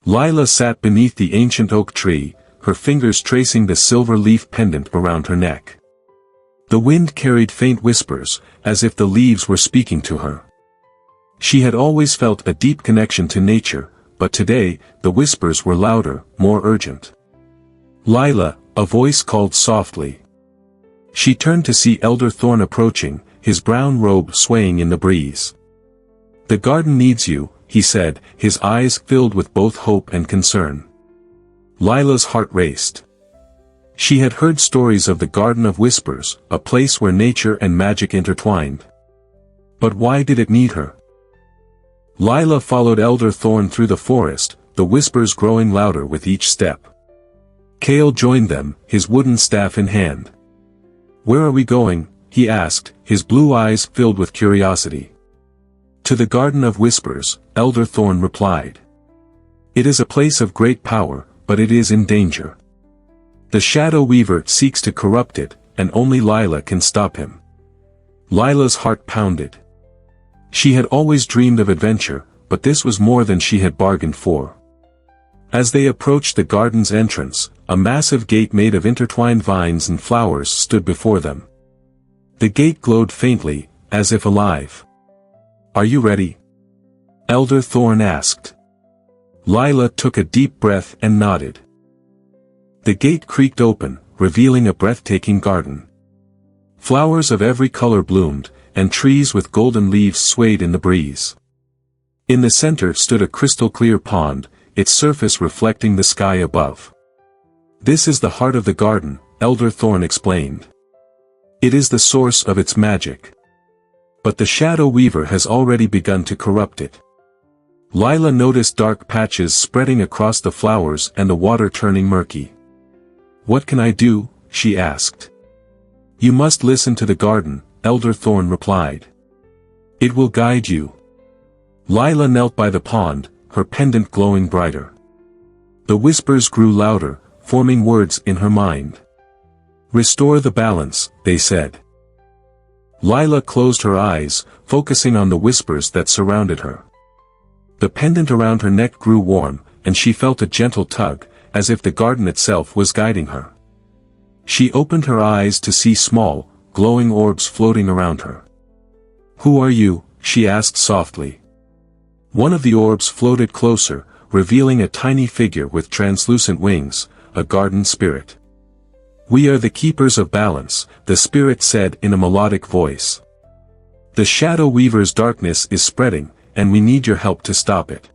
Lila sat beneath the ancient oak tree, her fingers tracing the silver leaf pendant around her neck. The wind carried faint whispers, as if the leaves were speaking to her. She had always felt a deep connection to nature, but today, the whispers were louder, more urgent. "Lila," a voice called softly. She turned to see Elder Thorn approaching, his brown robe swaying in the breeze. "The garden needs you," he said, his eyes filled with both hope and concern. Lila's heart raced. She had heard stories of the Garden of Whispers, a place where nature and magic intertwined. But why did it need her? Lila followed Elder Thorn through the forest, the whispers growing louder with each step. Kale joined them, his wooden staff in hand. "Where are we going?" he asked, his blue eyes filled with curiosity. "To the Garden of Whispers," Elder Thorn replied. "It is a place of great power, but it is in danger. The Shadow Weaver seeks to corrupt it, and only Lila can stop him." Lila's heart pounded. She had always dreamed of adventure, but this was more than she had bargained for. As they approached the garden's entrance, a massive gate made of intertwined vines and flowers stood before them. The gate glowed faintly, as if alive. "Are you ready?" Elder Thorn asked. Lila took a deep breath and nodded. The gate creaked open, revealing a breathtaking garden. Flowers of every color bloomed, and trees with golden leaves swayed in the breeze. In the center stood a crystal-clear pond, its surface reflecting the sky above. "This is the heart of the garden," Elder Thorn explained. "It is the source of its magic. But the Shadow Weaver has already begun to corrupt it." Lila noticed dark patches spreading across the flowers and the water turning murky. "What can I do?" she asked. "You must listen to the garden," Elder Thorn replied. "It will guide you." Lila knelt by the pond, her pendant glowing brighter. The whispers grew louder, forming words in her mind. "Restore the balance," they said. Lila closed her eyes, focusing on the whispers that surrounded her. The pendant around her neck grew warm, and she felt a gentle tug, as if the garden itself was guiding her. She opened her eyes to see small, glowing orbs floating around her. "Who are you?" she asked softly. One of the orbs floated closer, revealing a tiny figure with translucent wings, a garden spirit. "We are the keepers of balance," the spirit said in a melodic voice. "The Shadow Weaver's darkness is spreading, and we need your help to stop it."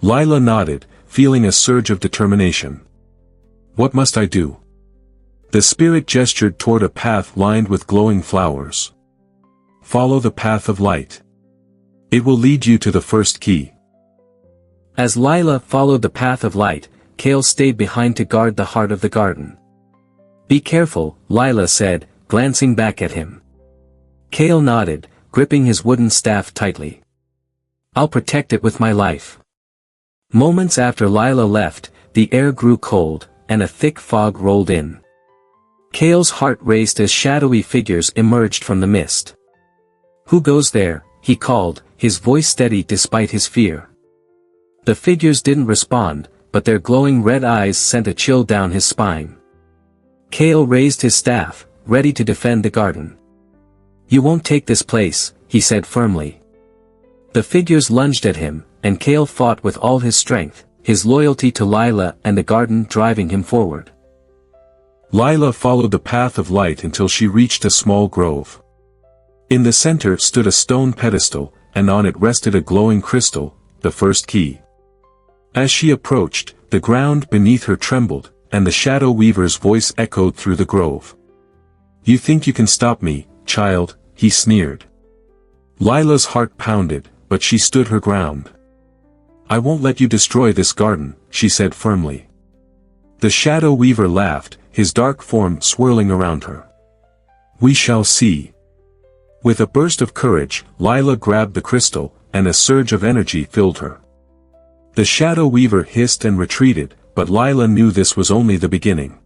Lila nodded, feeling a surge of determination. "What must I do?" The spirit gestured toward a path lined with glowing flowers. "Follow the path of light. It will lead you to the first key." As Lila followed the path of light, Kale stayed behind to guard the heart of the garden. "Be careful," Lila said, glancing back at him. Kale nodded, gripping his wooden staff tightly. "I'll protect it with my life." Moments after Lila left, the air grew cold, and a thick fog rolled in. Kale's heart raced as shadowy figures emerged from the mist. "Who goes there?" he called, his voice steady despite his fear. The figures didn't respond, but their glowing red eyes sent a chill down his spine. Kale raised his staff, ready to defend the garden. "You won't take this place," he said firmly. The figures lunged at him, and Kale fought with all his strength, his loyalty to Lila and the garden driving him forward. Lila followed the path of light until she reached a small grove. In the center stood a stone pedestal, and on it rested a glowing crystal, the first key. As she approached, the ground beneath her trembled, and the Shadow Weaver's voice echoed through the grove. "You think you can stop me, child," he sneered. Lila's heart pounded, but she stood her ground. "I won't let you destroy this garden," she said firmly. The Shadow Weaver laughed, his dark form swirling around her. "We shall see." With a burst of courage, Lila grabbed the crystal, and a surge of energy filled her. The Shadow Weaver hissed and retreated, but Lila knew this was only the beginning.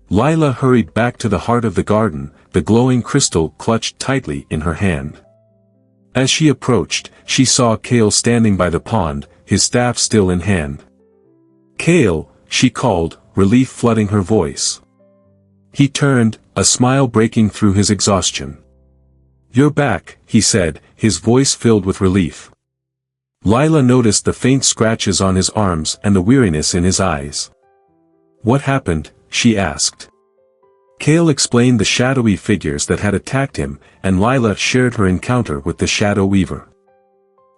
Lila hurried back to the heart of the garden, the glowing crystal clutched tightly in her hand. As she approached, she saw Kale standing by the pond, his staff still in hand. "Kale," she called, relief flooding her voice. He turned, a smile breaking through his exhaustion. "You're back," he said, his voice filled with relief. Lila noticed the faint scratches on his arms and the weariness in his eyes. "What happened?" she asked. Kale explained the shadowy figures that had attacked him, and Lila shared her encounter with the Shadow Weaver.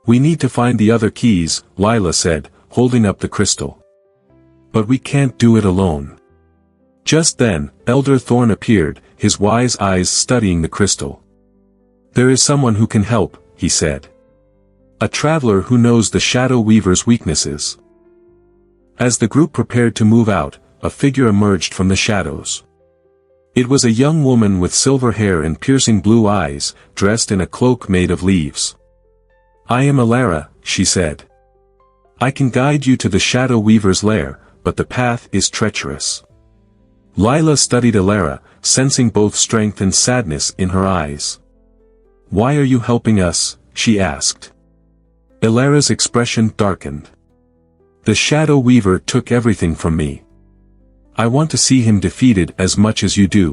"We need to find the other keys," Lila said, holding up the crystal. "But we can't do it alone." Just then, Elder Thorn appeared, his wise eyes studying the crystal. "There is someone who can help," he said. "A traveler who knows the Shadow Weaver's weaknesses." As the group prepared to move out, a figure emerged from the shadows. It was a young woman with silver hair and piercing blue eyes, dressed in a cloak made of leaves. "I am Alara," she said. "I can guide you to the Shadow Weaver's lair, but the path is treacherous." Lila studied Alara, sensing both strength and sadness in her eyes. "Why are you helping us?" she asked. Alara's expression darkened. "The Shadow Weaver took everything from me. I want to see him defeated as much as you do."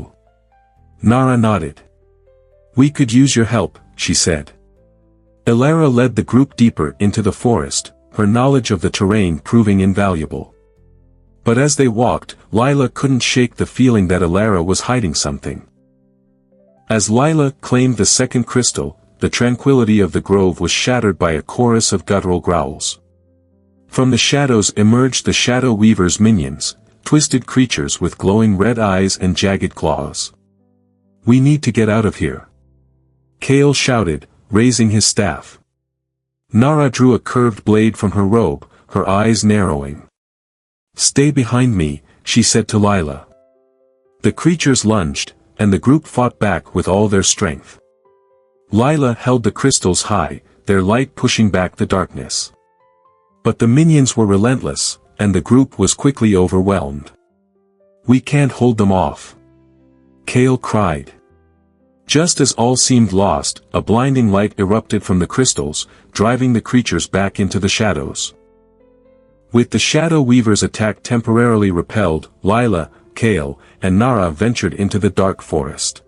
Nara nodded. "We could use your help," she said. Alara led the group deeper into the forest, her knowledge of the terrain proving invaluable. But as they walked, Lila couldn't shake the feeling that Alara was hiding something. As Lila claimed the second crystal, the tranquility of the grove was shattered by a chorus of guttural growls. From the shadows emerged the Shadow Weaver's minions, twisted creatures with glowing red eyes and jagged claws. "We need to get out of here," Kale shouted, raising his staff. Nara drew a curved blade from her robe, her eyes narrowing. "Stay behind me," she said to Lila. The creatures lunged, and the group fought back with all their strength. Lila held the crystals high, their light pushing back the darkness. But the minions were relentless, and the group was quickly overwhelmed. "We can't hold them off," Kale cried. Just as all seemed lost, a blinding light erupted from the crystals, driving the creatures back into the shadows. With the Shadow Weaver's attack temporarily repelled, Lila, Kale, and Nara ventured into the dark forest.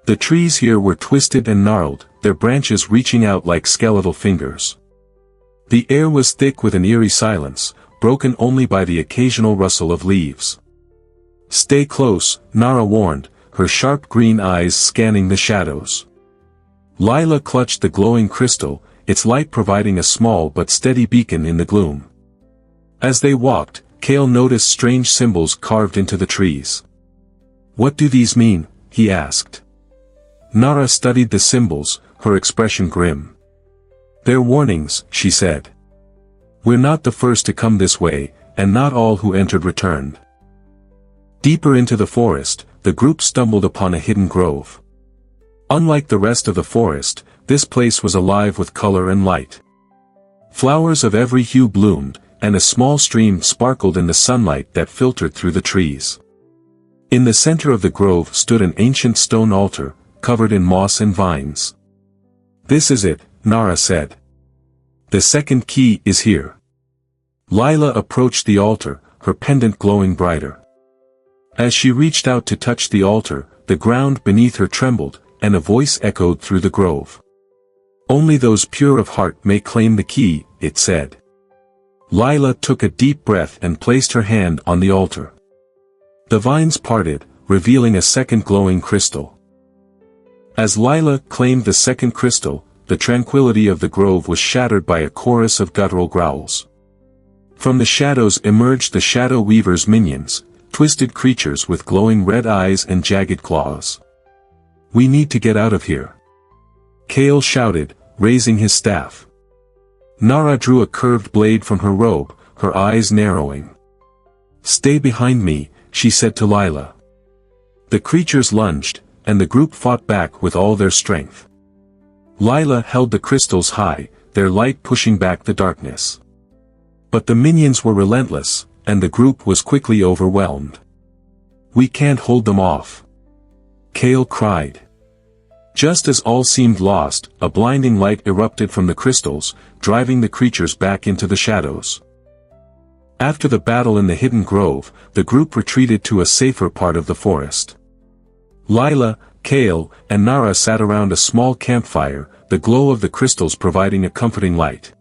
The trees here were twisted and gnarled, their branches reaching out like skeletal fingers. The air was thick with an eerie silence, broken only by the occasional rustle of leaves. "Stay close," Nara warned, her sharp green eyes scanning the shadows. Lila clutched the glowing crystal, its light providing a small but steady beacon in the gloom. As they walked, Kale noticed strange symbols carved into the trees. "What do these mean?" he asked. Nara studied the symbols, her expression grim. "They're warnings," she said. "We're not the first to come this way, and not all who entered returned." Deeper into the forest, the group stumbled upon a hidden grove. Unlike the rest of the forest, this place was alive with color and light. Flowers of every hue bloomed, and a small stream sparkled in the sunlight that filtered through the trees. In the center of the grove stood an ancient stone altar, covered in moss and vines. "This is it," Nara said. "The second key is here." Lila approached the altar, her pendant glowing brighter. As she reached out to touch the altar, the ground beneath her trembled, and a voice echoed through the grove. "Only those pure of heart may claim the key," it said. Lila took a deep breath and placed her hand on the altar. The vines parted, revealing a second glowing crystal. As Lila claimed the second crystal, the tranquility of the grove was shattered by a chorus of guttural growls. From the shadows emerged the Shadow Weaver's minions, twisted creatures with glowing red eyes and jagged claws. "We need to get out of here," Kale shouted, raising his staff. Nara drew a curved blade from her robe, her eyes narrowing. "Stay behind me," she said to Lila. The creatures lunged, and the group fought back with all their strength. Lila held the crystals high, their light pushing back the darkness. But the minions were relentless, and the group was quickly overwhelmed. "We can't hold them off," Kale cried. Just as all seemed lost, a blinding light erupted from the crystals, driving the creatures back into the shadows. After the battle in the hidden grove, the group retreated to a safer part of the forest. Lila, Kale, and Nara sat around a small campfire, the glow of the crystals providing a comforting light.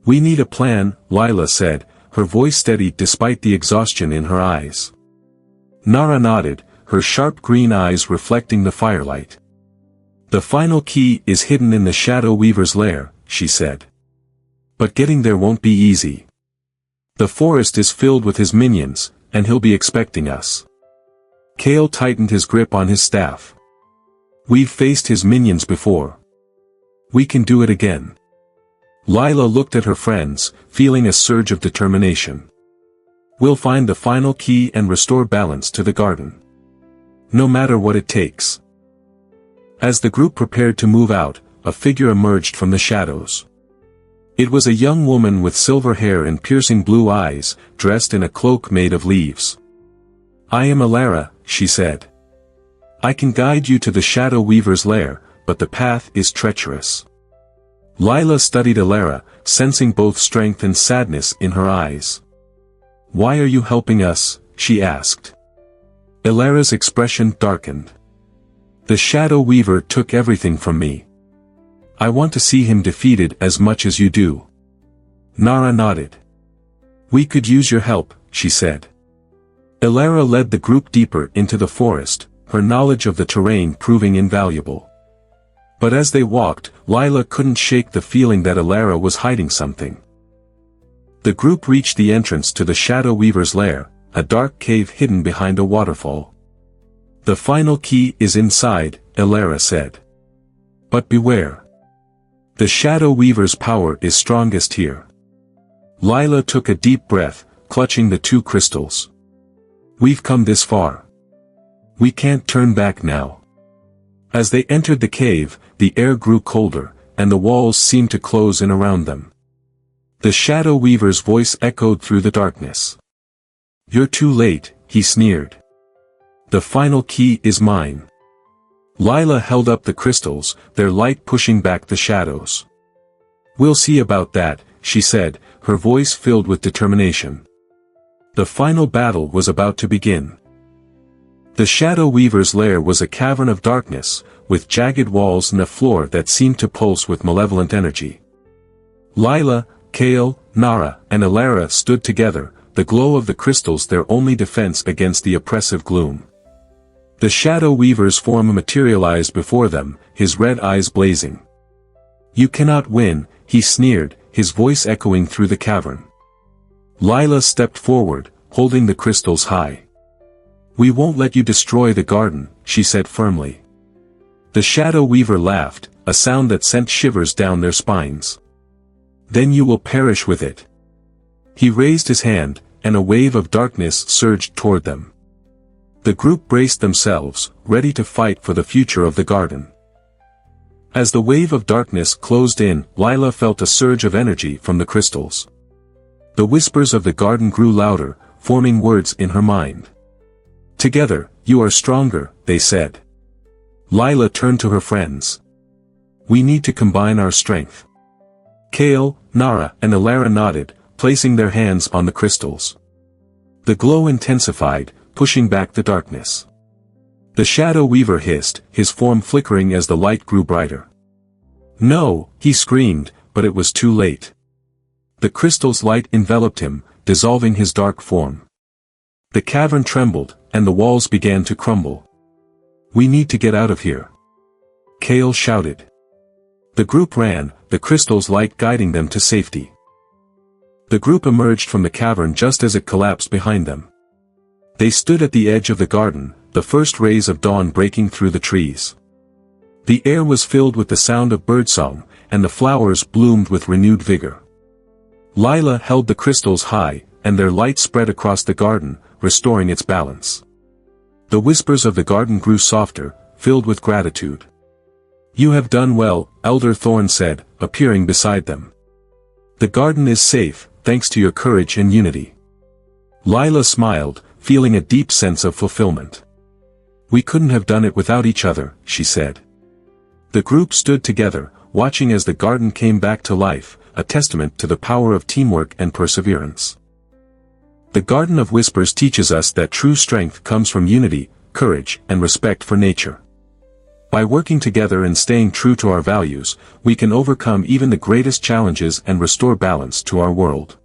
"We need a plan," Lila said, her voice steady despite the exhaustion in her eyes. Nara nodded, her sharp green eyes reflecting the firelight. "The final key is hidden in the Shadow Weaver's lair," she said. "But getting there won't be easy. The forest is filled with his minions, and he'll be expecting us." Kale tightened his grip on his staff. "We've faced his minions before. We can do it again." Lila looked at her friends, feeling a surge of determination. "We'll find the final key and restore balance to the garden. No matter what it takes." As the group prepared to move out, a figure emerged from the shadows. It was a young woman with silver hair and piercing blue eyes, dressed in a cloak made of leaves. "I am Alara," she said. "I can guide you to the Shadow Weaver's lair, but the path is treacherous." Lila studied Alara, sensing both strength and sadness in her eyes. "Why are you helping us?" she asked. Alara's expression darkened. "The Shadow Weaver took everything from me. I want to see him defeated as much as you do." Nara nodded. "We could use your help," she said. Alara led the group deeper into the forest, her knowledge of the terrain proving invaluable. But as they walked, Lila couldn't shake the feeling that Alara was hiding something. The group reached the entrance to the Shadow Weaver's lair, a dark cave hidden behind a waterfall. "The final key is inside," Alara said. "But beware. The Shadow Weaver's power is strongest here." Lila took a deep breath, clutching the two crystals. "We've come this far. We can't turn back now." As they entered the cave, the air grew colder, and the walls seemed to close in around them. The Shadow Weaver's voice echoed through the darkness. "You're too late," he sneered. "The final key is mine." Lila held up the crystals, their light pushing back the shadows. "We'll see about that," she said, her voice filled with determination. The final battle was about to begin. The Shadow Weaver's lair was a cavern of darkness, with jagged walls and a floor that seemed to pulse with malevolent energy. Lila, Kale, Nara, and Alara stood together, the glow of the crystals their only defense against the oppressive gloom. The Shadow Weaver's form materialized before them, his red eyes blazing. "You cannot win," he sneered, his voice echoing through the cavern. Lila stepped forward, holding the crystals high. "We won't let you destroy the garden," she said firmly. The Shadow Weaver laughed, a sound that sent shivers down their spines. "Then you will perish with it." He raised his hand, and a wave of darkness surged toward them. The group braced themselves, ready to fight for the future of the garden. As the wave of darkness closed in, Lila felt a surge of energy from the crystals. The whispers of the garden grew louder, forming words in her mind. "Together, you are stronger," they said. Lila turned to her friends. "We need to combine our strength." Kale, Nara, and Alara nodded, placing their hands on the crystals. The glow intensified, pushing back the darkness. The Shadow Weaver hissed, his form flickering as the light grew brighter. "No," he screamed, but it was too late. The crystal's light enveloped him, dissolving his dark form. The cavern trembled, and the walls began to crumble. "We need to get out of here," Kale shouted. The group ran, the crystal's light guiding them to safety. The group emerged from the cavern just as it collapsed behind them. They stood at the edge of the garden, the first rays of dawn breaking through the trees. The air was filled with the sound of birdsong, and the flowers bloomed with renewed vigor. Lila held the crystals high, and their light spread across the garden, restoring its balance. The whispers of the garden grew softer, filled with gratitude. "You have done well," Elder Thorn said, appearing beside them. "The garden is safe, thanks to your courage and unity." Lila smiled, feeling a deep sense of fulfillment. "We couldn't have done it without each other," she said. The group stood together, watching as the garden came back to life, a testament to the power of teamwork and perseverance. The Garden of Whispers teaches us that true strength comes from unity, courage, and respect for nature. By working together and staying true to our values, we can overcome even the greatest challenges and restore balance to our world.